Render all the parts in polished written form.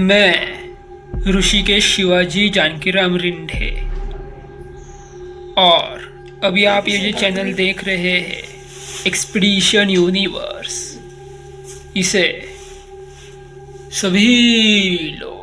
मैं ऋषिकेश शिवाजी जानकीराम रिंढे, और अभी आप ये जो चैनल देख रहे हैं एक्सपीडिशन यूनिवर्स, इसे सभी लोग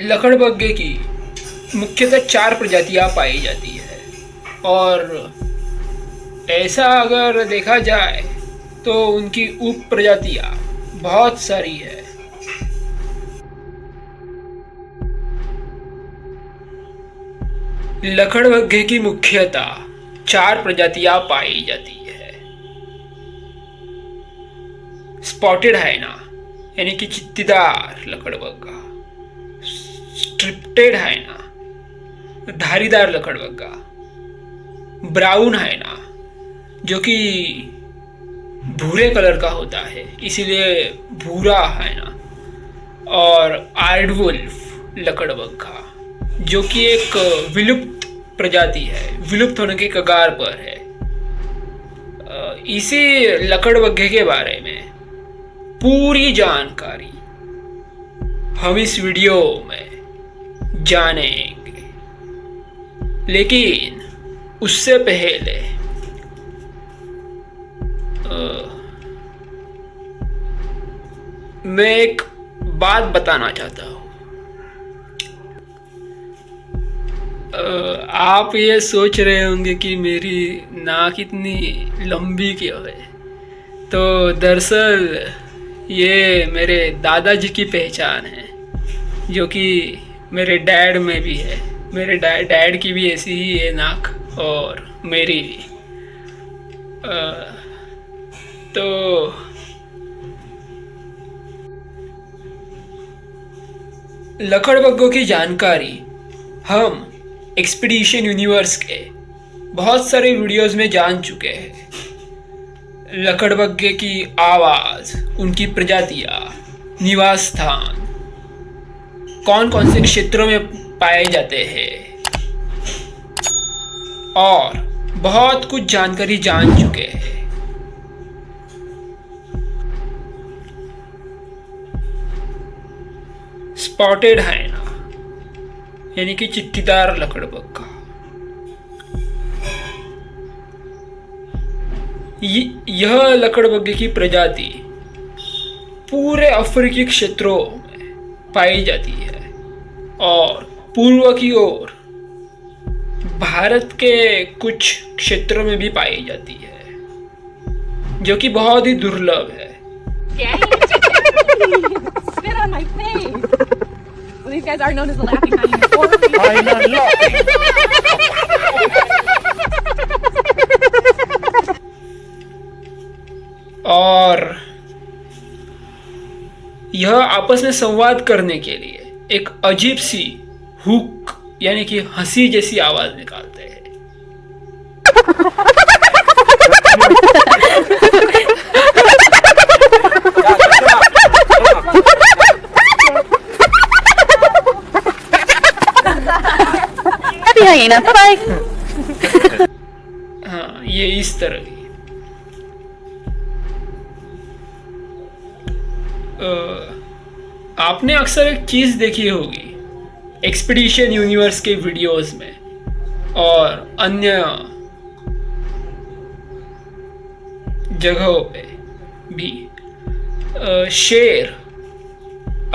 लकड़बग्घे की मुख्यतः 4 प्रजातियां पाई जाती है, और ऐसा अगर देखा जाए तो उनकी उप प्रजातियां बहुत सारी है। लकड़बग्घे की मुख्यतः 4 प्रजातियां पाई जाती है। स्पॉटेड हाइना यानी कि चित्तीदार लकड़बग्घा, स्ट्रिप्टेड हाइना धारीदार लकड़बग्घा, ब्राउन हाइना जो कि भूरे कलर का होता है इसीलिए भूरा हाइना, और आर्डवुल्फ लकड़बग्घा जो कि एक विलुप्त प्रजाति है, विलुप्त होने के कगार पर है। इसी लकड़बग्घे के बारे में पूरी जानकारी हम इस वीडियो में जानेंगे, लेकिन उससे पहले मैं एक बात बताना चाहता हूँ। आप ये सोच रहे होंगे कि मेरी नाक इतनी लंबी क्यों है, तो दरअसल ये मेरे दादाजी की पहचान है, जो कि मेरे डैड में भी है। मेरे डैड की भी ऐसी ही है नाक, और मेरी भी। तो लकड़बग्घों की जानकारी हम एक्सपीडिशन यूनिवर्स के बहुत सारे वीडियोस में जान चुके हैं। लकड़बग्घे की आवाज़, उनकी प्रजातियाँ, निवास स्थान, कौन कौन से क्षेत्रों में पाए जाते हैं, और बहुत कुछ जानकारी जान चुके हैं। स्पॉटेड हाइना यानी कि चित्तीदार लकड़बग्घा, यह लकड़बग्घे की प्रजाति पूरे अफ्रीकी क्षेत्रों में पाई जाती है, और पूर्व की ओर भारत के कुछ क्षेत्रों में भी पाई जाती है, जो कि बहुत ही दुर्लभ है। Spit on my face. Well, these guys are known as the laughing hyena. और यह आपस में संवाद करने के लिए एक अजीब सी हुक यानी कि हंसी जैसी आवाज निकालते हैं। Hyena, bye-bye. हाँ, ये इस तरह की। आपने अक्सर एक चीज देखी होगी एक्सपीडिशन यूनिवर्स के वीडियोस में और अन्य जगहों पे भी, शेर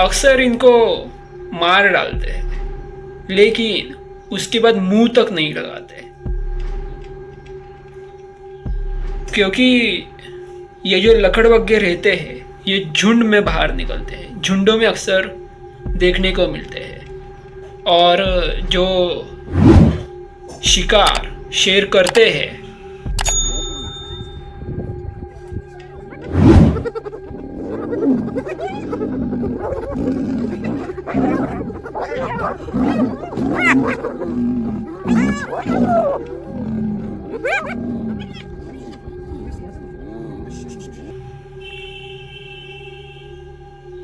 अक्सर इनको मार डालते हैं, लेकिन उसके बाद मुंह तक नहीं लगाते, क्योंकि ये जो लकड़बग्घे रहते हैं ये झुंड में बाहर निकलते हैं, झुंडों में अक्सर देखने को मिलते हैं। और जो शिकार शेर करते हैं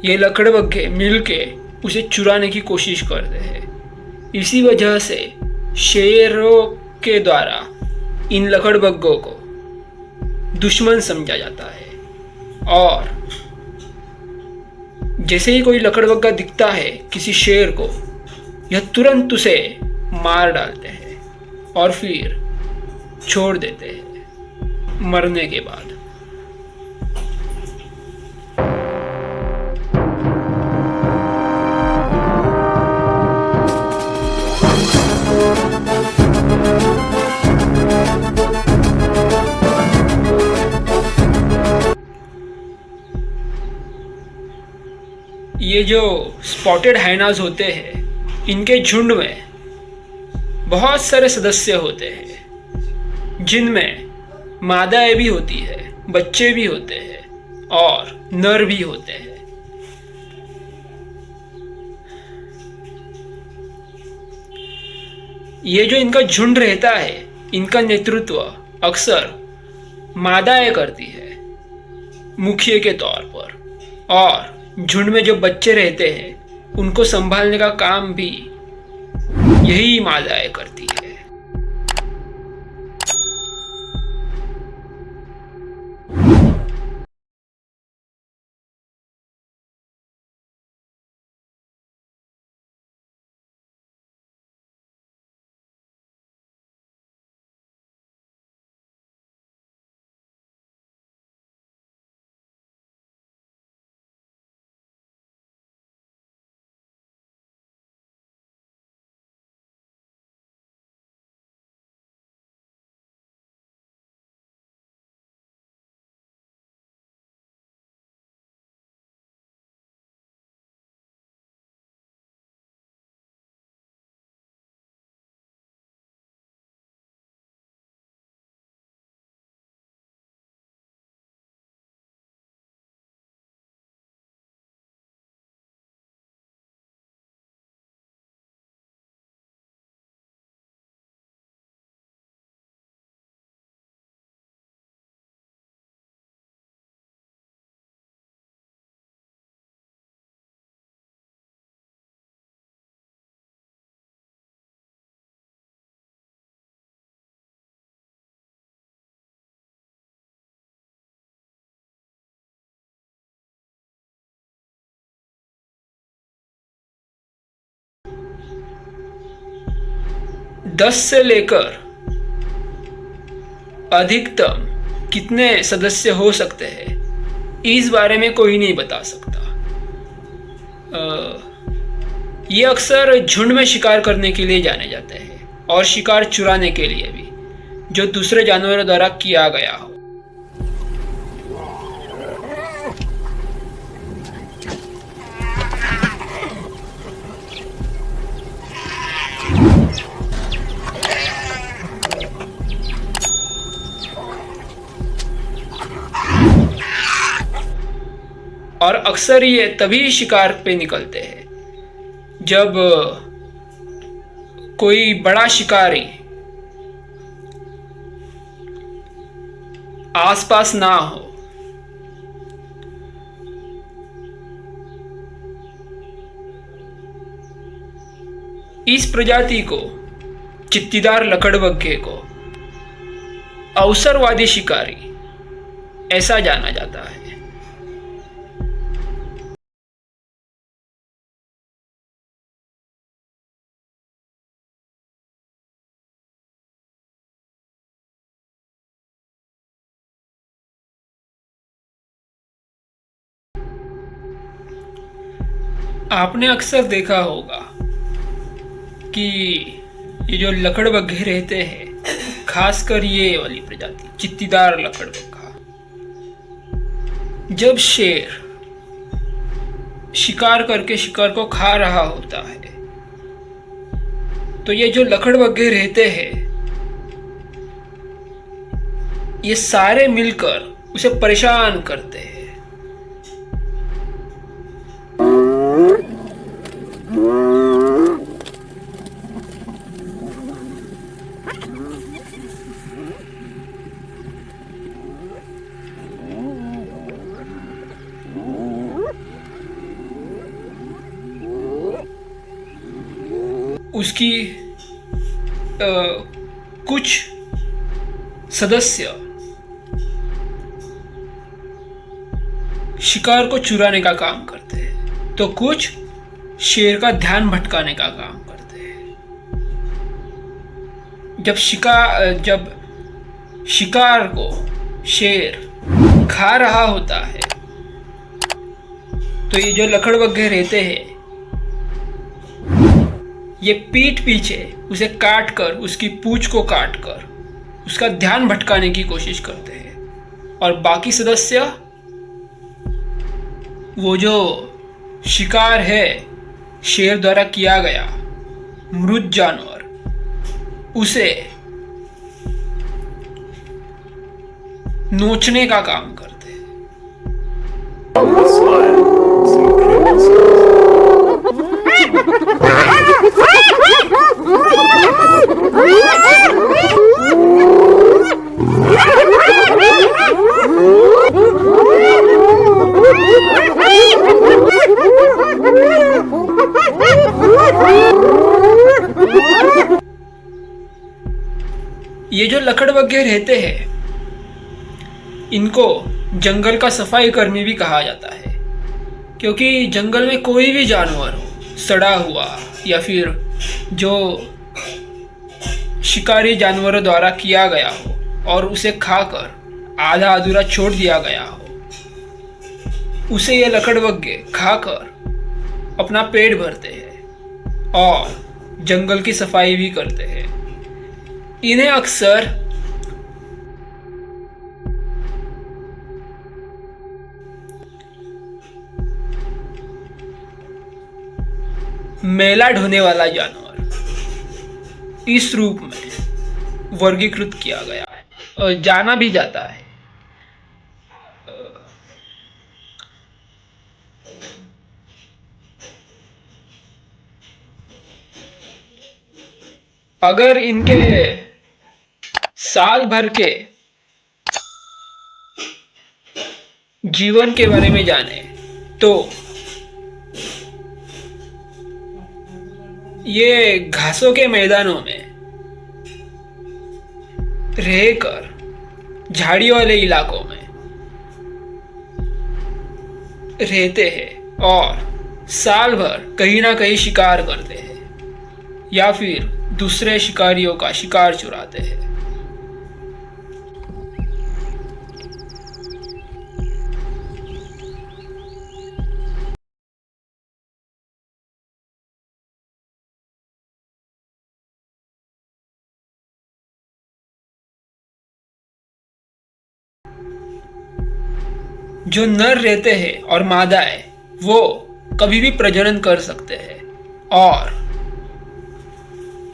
ये लकड़बग्घे मिलके उसे चुराने की कोशिश करते हैं। इसी वजह से शेरों के द्वारा इन लकड़बग्घों को दुश्मन समझा जाता है। और जैसे ही कोई लकड़बग्घा दिखता है किसी शेर को, यह तुरंत उसे मार डालते हैं और फिर छोड़ देते हैं मरने के बाद। ये जो स्पॉटेड हाइनाज होते हैं, इनके झुंड में बहुत सारे सदस्य होते हैं, जिनमें मादाएं भी होती है, बच्चे भी होते हैं और नर भी होते हैं। ये जो इनका झुंड रहता है, इनका नेतृत्व अक्सर मादाएं करती है मुखिया के तौर पर, और झुंड में जो बच्चे रहते हैं उनको संभालने का काम भी यही मादाएं करती है। दस से लेकर अधिकतम कितने सदस्य हो सकते हैं, इस बारे में कोई नहीं बता सकता। ये अक्सर झुंड में शिकार करने के लिए जाने जाते हैं और शिकार चुराने के लिए भी, जो दूसरे जानवरों द्वारा किया गया हो। और अक्सर ये तभी शिकार पे निकलते हैं जब कोई बड़ा शिकारी आसपास ना हो। इस प्रजाति को, चित्तीदार लकड़बग्घे को अवसरवादी शिकारी ऐसा जाना जाता है। आपने अक्सर देखा होगा कि ये जो लकड़बग्घे रहते हैं, खासकर ये वाली प्रजाति चित्तीदार लकड़बग्घा, जब शेर शिकार करके शिकार को खा रहा होता है। तो ये जो लकड़बग्घे रहते हैं, ये सारे मिलकर उसे परेशान करते हैं। उसकी कुछ सदस्य शिकार को चुराने का काम करते हैं, तो कुछ शेर का ध्यान भटकाने का काम करते हैं। जब शिकार को शेर खा रहा होता है, तो ये जो लकड़बग्घे रहते हैं, ये पीठ पीछे उसे काट कर, उसकी पूंछ को काट कर उसका ध्यान भटकाने की कोशिश करते हैं। और बाकी सदस्य, वो जो शिकार है शेर द्वारा किया गया मृत जानवर, उसे नोचने का काम करते हैं। ये जो लकड़बग्घे रहते हैं, इनको जंगल का सफाई कर्मी भी कहा जाता है, क्योंकि जंगल में कोई भी जानवर हो, सड़ा हुआ या फिर जो शिकारी जानवरों द्वारा किया गया हो और उसे खाकर आधा अधूरा छोड़ दिया गया हो, उसे ये लकड़बग्घे खाकर अपना पेट भरते हैं और जंगल की सफाई भी करते हैं। इन्हें अक्सर मेला ढोने वाला जानवर इस रूप में वर्गीकृत किया गया है और जाना भी जाता है। अगर इनके साल भर के जीवन के बारे में जाने तो ये घासों के मैदानों में रहकर झाड़ी वाले इलाकों में रहते हैं और साल भर कहीं ना कहीं शिकार करते हैं या फिर दूसरे शिकारियों का शिकार चुराते हैं। जो नर रहते हैं और मादाएं, वो कभी भी प्रजनन कर सकते हैं और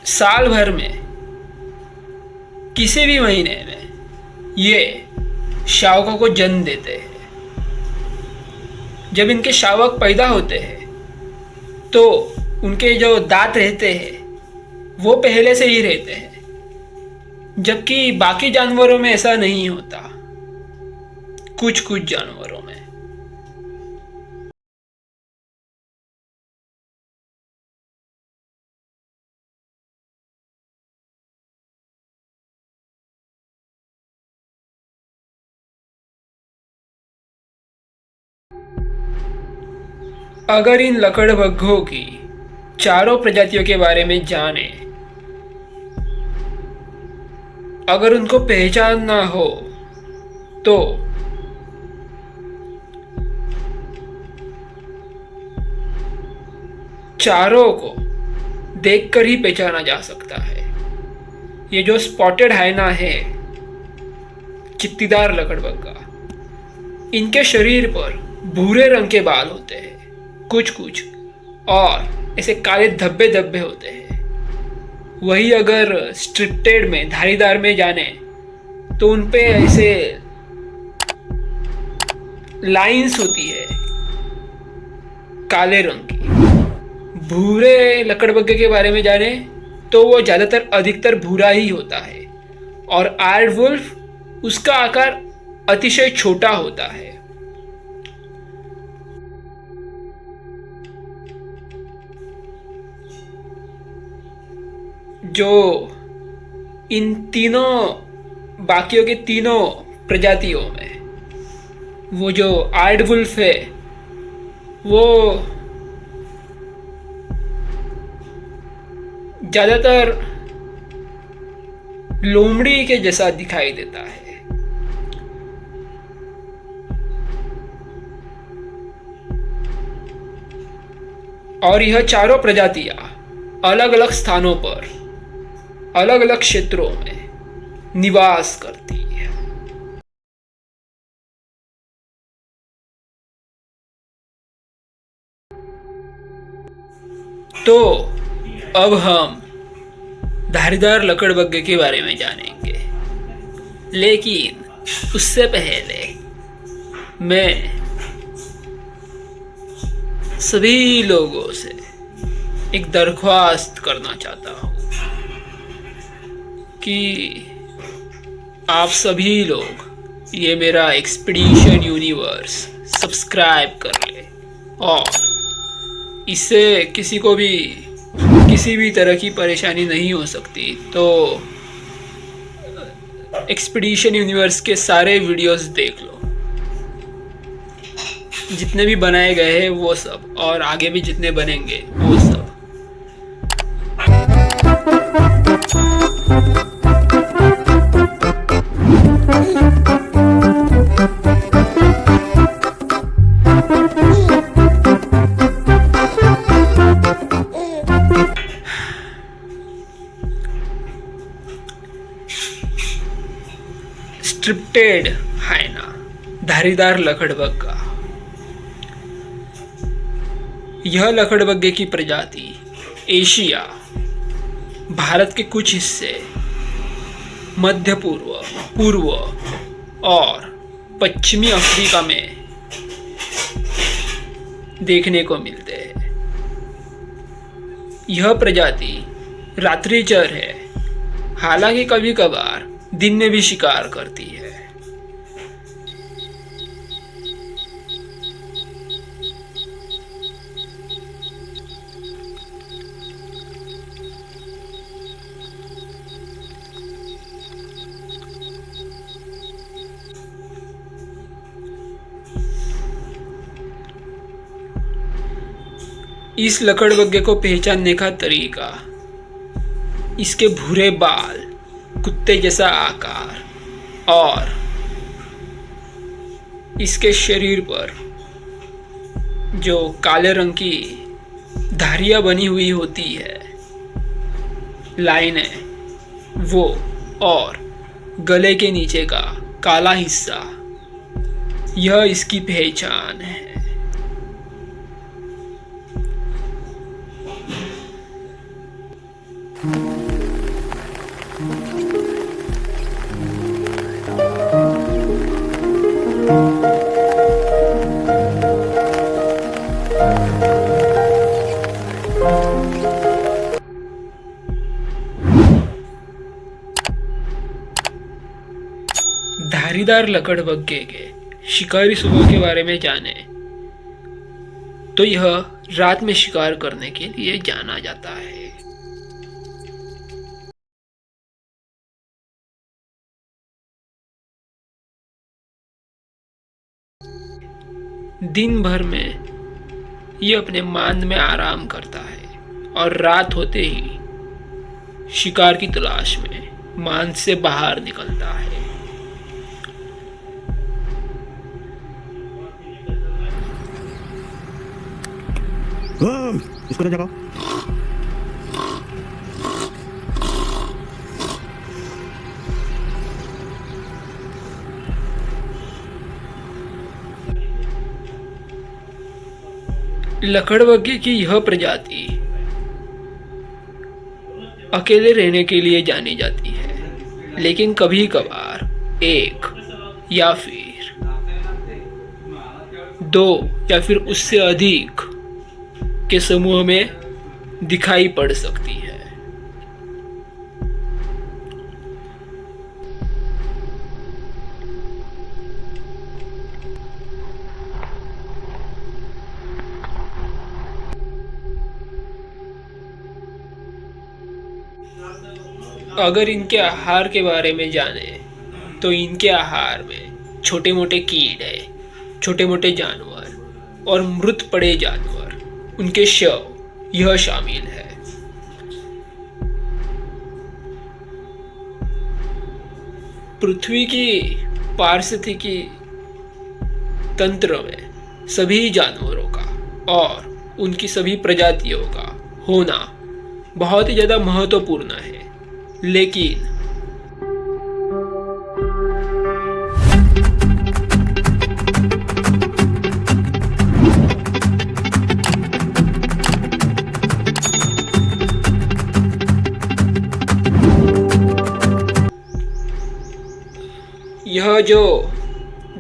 साल भर में किसी भी महीने में ये शावकों को जन्म देते हैं। जब इनके शावक पैदा होते हैं तो उनके जो दांत रहते हैं वो पहले से ही रहते हैं, जबकि बाकी जानवरों में ऐसा नहीं होता। कुछ जानवरों में अगर इन लकड़बग्घों की चारों प्रजातियों के बारे में जाने, अगर उनको पहचानना हो तो चारों को देखकर ही पहचाना जा सकता है। ये जो स्पॉटेड हाइना है, चित्तीदार लकड़बग्घा, इनके शरीर पर भूरे रंग के बाल होते हैं, कुछ कुछ और ऐसे काले धब्बे धब्बे होते हैं। वही अगर स्ट्रिप्टेड में धारीदार में जाने तो उन पे ऐसे लाइंस होती है काले रंग की। भूरे लकड़बग्गे के बारे में जाने तो वो ज़्यादातर अधिकतर भूरा ही होता है और आयर्ड वुल्फ उसका आकार अतिशय छोटा होता है। जो इन तीनों बाकियों के तीनों प्रजातियों में वो जो आयर्ड वुल्फ है वो ज़्यादातर लोमड़ी के जैसा दिखाई देता है। और यह चारों प्रजातियां अलग अलग स्थानों पर अलग अलग क्षेत्रों में निवास करती है। तो अब हम धारीदार लकड़बग्गे के बारे में जानेंगे, लेकिन उससे पहले मैं सभी लोगों से एक दरख्वास्त करना चाहता हूँ कि आप सभी लोग ये मेरा एक्सपीडिशन यूनिवर्स सब्सक्राइब कर लें और इससे किसी को भी किसी भी तरह की परेशानी नहीं हो सकती। तो एक्सपीडिशन यूनिवर्स के सारे वीडियोस देख लो, जितने भी बनाए गए हैं वो सब, और आगे भी जितने बनेंगे वो सब। स्ट्रिप्टेड हाइना, धारीदार लकड़बग्गा। यह लकड़बग्गे की प्रजाति एशिया, भारत के कुछ हिस्से, मध्य पूर्व, पूर्व और पश्चिमी अफ्रीका में देखने को मिलते हैं। यह प्रजाति रात्रिचर है, हालांकि कभी कभार दिन में भी शिकार करती है। इस लकड़बग्गे को पहचानने का तरीका इसके भूरे बाल, कुत्ते जैसा आकार और इसके शरीर पर जो काले रंग की धारियां बनी हुई होती है, लाइनें, वो और गले के नीचे का काला हिस्सा, यह इसकी पहचान है। धारीदार लकड़बग्गे के शिकारी सुबह के बारे में जाने तो यह रात में शिकार करने के लिए जाना जाता है। दिन भर में यह अपने मांद में आराम करता है और रात होते ही शिकार की तलाश में मांद से बाहर निकलता है। इसको जगाओ। लकड़बग्घे की यह प्रजाति अकेले रहने के लिए जानी जाती है, लेकिन कभी कभार एक या फिर दो या फिर उससे अधिक के समूह में दिखाई पड़ सकती है। अगर इनके आहार के बारे में जाने तो इनके आहार में छोटे मोटे कीड़े, छोटे मोटे जानवर और मृत पड़े जानवर, उनके शव, यह शामिल है। पृथ्वी की पारिस्थितिकी तंत्र में सभी जानवरों का और उनकी सभी प्रजातियों का होना बहुत ही ज़्यादा महत्वपूर्ण है, लेकिन यह जो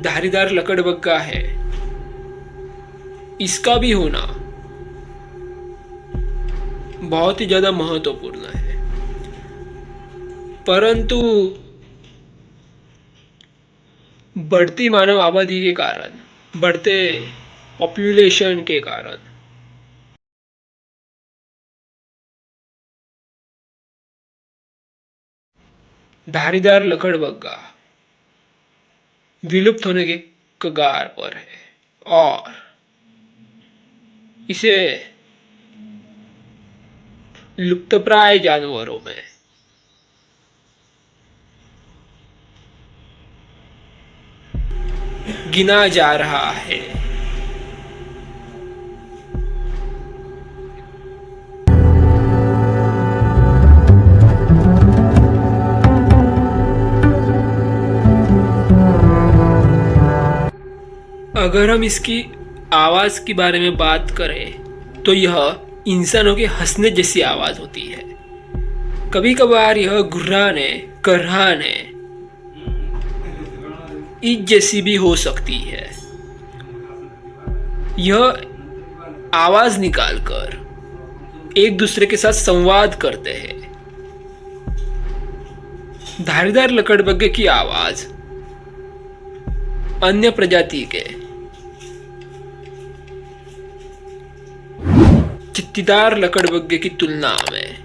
धारीदार लकड़बग्घा है, इसका भी होना बहुत ही ज्यादा महत्वपूर्ण है। परंतु बढ़ती मानव आबादी के कारण, बढ़ते पॉपुलेशन के कारण धारीदार लकड़बग्घा विलुप्त होने के कगार पर है और इसे लुप्तप्राय जानवरों में गिना जा रहा है। अगर हम इसकी आवाज के बारे में बात करें तो यह इंसानों के हंसने जैसी आवाज होती है। कभी कभार यह गुर्राने, कर्राने, ईद जैसी भी हो सकती है। यह आवाज निकालकर एक दूसरे के साथ संवाद करते हैं। धारीदार लकड़बग्घे की आवाज अन्य प्रजाति के चित्तीदार लकड़बग्घे की तुलना में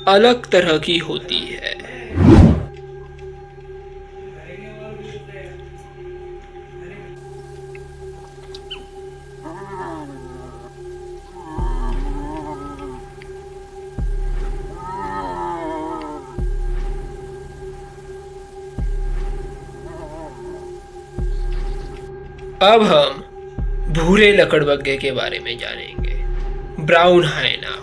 अलग तरह की होती है। अब हम भूरे लकड़बग्घे के बारे में जानेंगे, ब्राउन हाइना।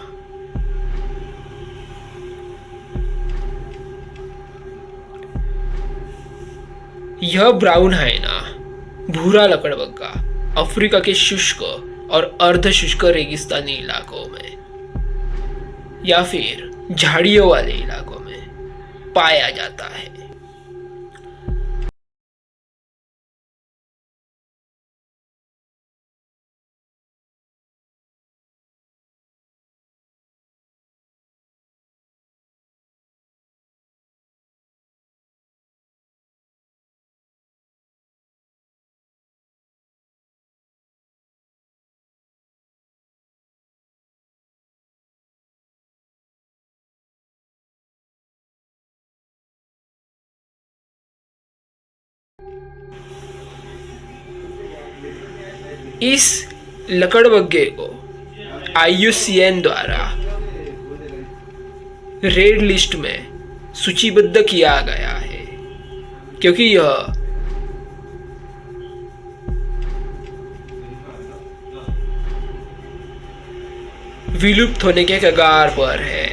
यह ब्राउन हाइना, भूरा लकड़बग्घा, अफ्रीका के शुष्क और अर्ध शुष्क रेगिस्तानी इलाकों में या फिर झाड़ियों वाले इलाकों में पाया जाता है। इस लकड़बग्घे को IUCN द्वारा रेड लिस्ट में सूचीबद्ध किया गया है, क्योंकि यह विलुप्त होने के कगार पर है।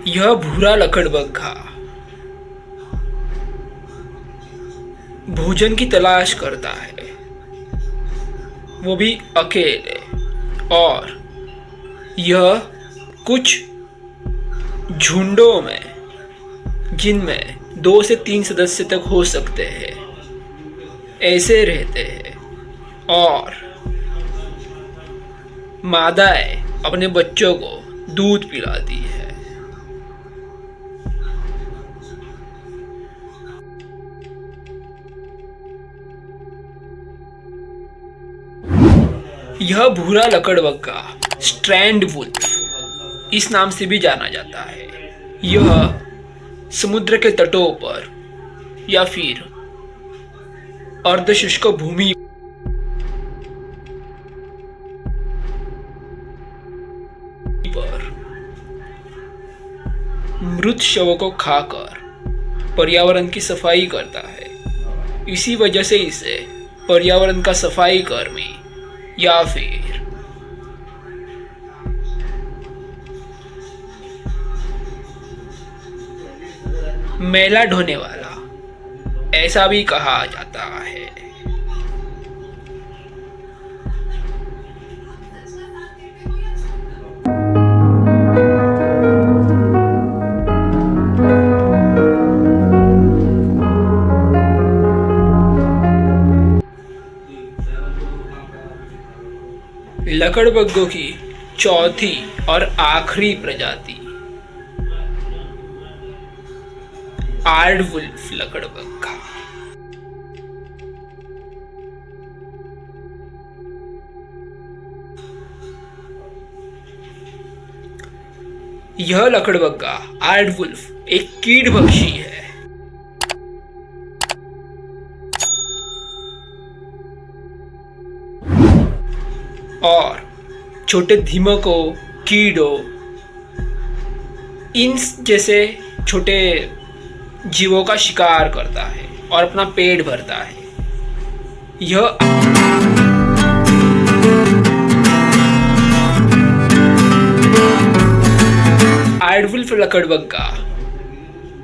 यह भूरा लकड़बग्घा भोजन की तलाश करता है, वो भी अकेले। और यह कुछ झुंडों में, जिनमें 2 से 3 सदस्य तक हो सकते हैं, ऐसे रहते हैं। और मादाएं अपने बच्चों को दूध पिलाती है। यह भूरा लकड़बग्गा स्ट्रैंड वुल्फ इस नाम से भी जाना जाता है। यह समुद्र के तटों पर या फिर अर्धशुष्क भूमि पर मृत शवों को खाकर पर्यावरण की सफाई करता है। इसी वजह से इसे पर्यावरण का सफाई कर्मी या फिर मैला ढोने वाला ऐसा भी कहा जाता है। लकड़बग्गों की चौथी और आखिरी प्रजाति आर्डवुल्फ लकड़बग्गा। यह लकड़बग्गा आर्डवुल्फ एक कीड़भक्षी है। और छोटे दीमकों, कीड़ों, इन जैसे छोटे जीवों का शिकार करता है और अपना पेट भरता है। यह आर्डवुल्फ लकड़बग्गा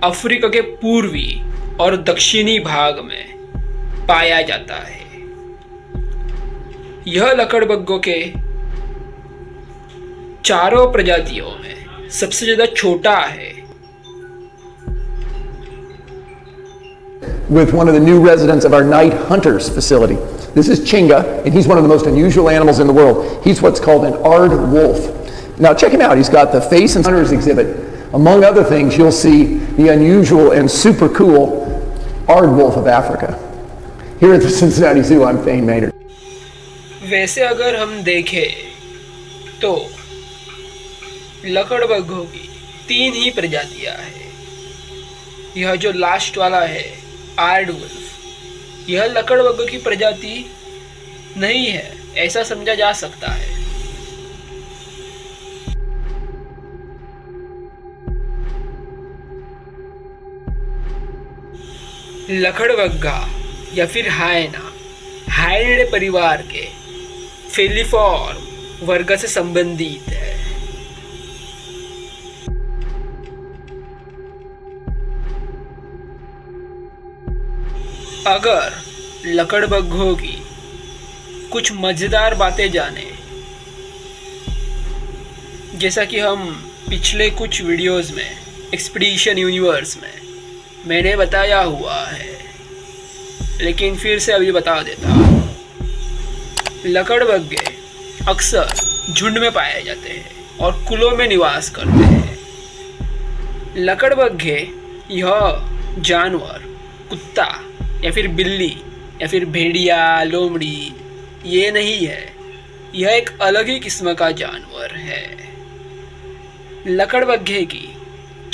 अफ्रीका के पूर्वी और दक्षिणी भाग में पाया जाता है। यह लकड़बग्गों के चारों प्रजातियों में सबसे ज्यादा छोटा है। With one of the new residents of our night hunters facility. This is Chinga, and he's one of the most unusual animals in the world. He's what's called an Ard wolf. Now check him out. He's got the face and hunters exhibit. Among other things, you'll see the unusual and super cool Ard wolf of Africa. Here at the Cincinnati Zoo, I'm Thane Maynard. वैसे अगर हम देखें तो लकड़बग्गों की 3 ही प्रजातियां हैं। यह जो लास्ट वाला है आर्डवुल्फ, यह लकड़बग्गों की प्रजाति नहीं है, ऐसा समझा जा सकता है। लकड़बग्गा या फिर हायना हायनिडे परिवार के फेलिफॉर्म वर्ग से संबंधित है। अगर लकड़बग्गों की कुछ मजेदार बातें जाने, जैसा कि हम पिछले कुछ वीडियोस में एक्सपीडिशन यूनिवर्स में मैंने बताया हुआ है, लेकिन फिर से अभी बता देता हूँ। लकड़बग्गे अक्सर झुंड में पाए जाते हैं और कुलों में निवास करते हैं। लकड़बग्गे यह जानवर कुत्ता या फिर बिल्ली या फिर भेड़िया, लोमड़ी ये नहीं है, यह एक अलग ही किस्म का जानवर है। लकड़बग्गे की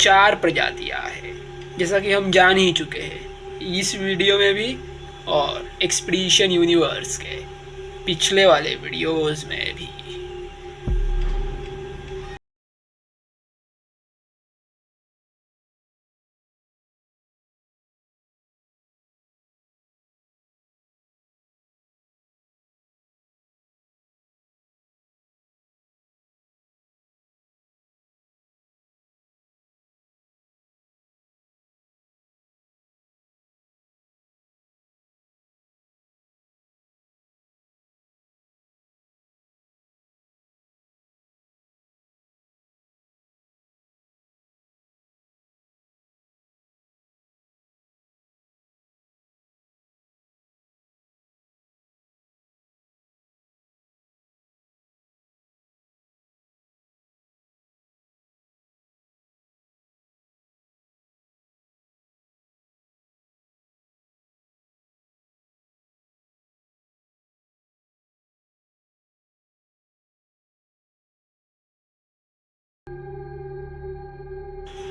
4 प्रजातियां हैं, जैसा कि हम जान ही चुके हैं इस वीडियो में भी और एक्सपीडिशन यूनिवर्स के पिछले वाले वीडियोस में भी।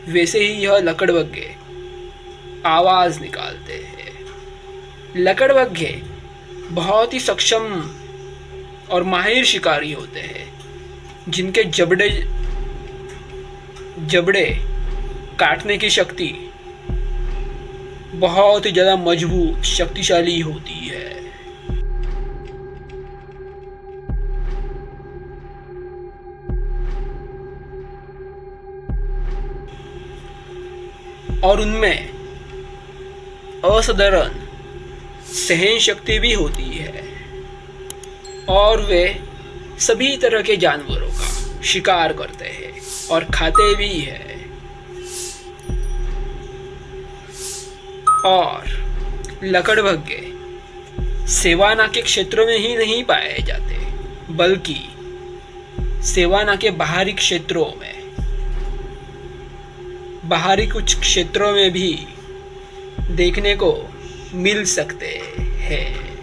वैसे ही यह लकड़बग्घे आवाज़ निकालते हैं। लकड़बग्घे बहुत ही सक्षम और माहिर शिकारी होते हैं, जिनके जबड़े काटने की शक्ति बहुत ही ज़्यादा मजबूत शक्तिशाली होती है। और उनमें असाधारण सहन शक्ति भी होती है और वे सभी तरह के जानवरों का शिकार करते हैं और खाते भी हैं। और लकड़बग्घे सेवाना के क्षेत्रों में ही नहीं पाए जाते, बल्कि सेवाना के बाहरी क्षेत्रों में, बाहरी कुछ क्षेत्रों में भी देखने को मिल सकते हैं।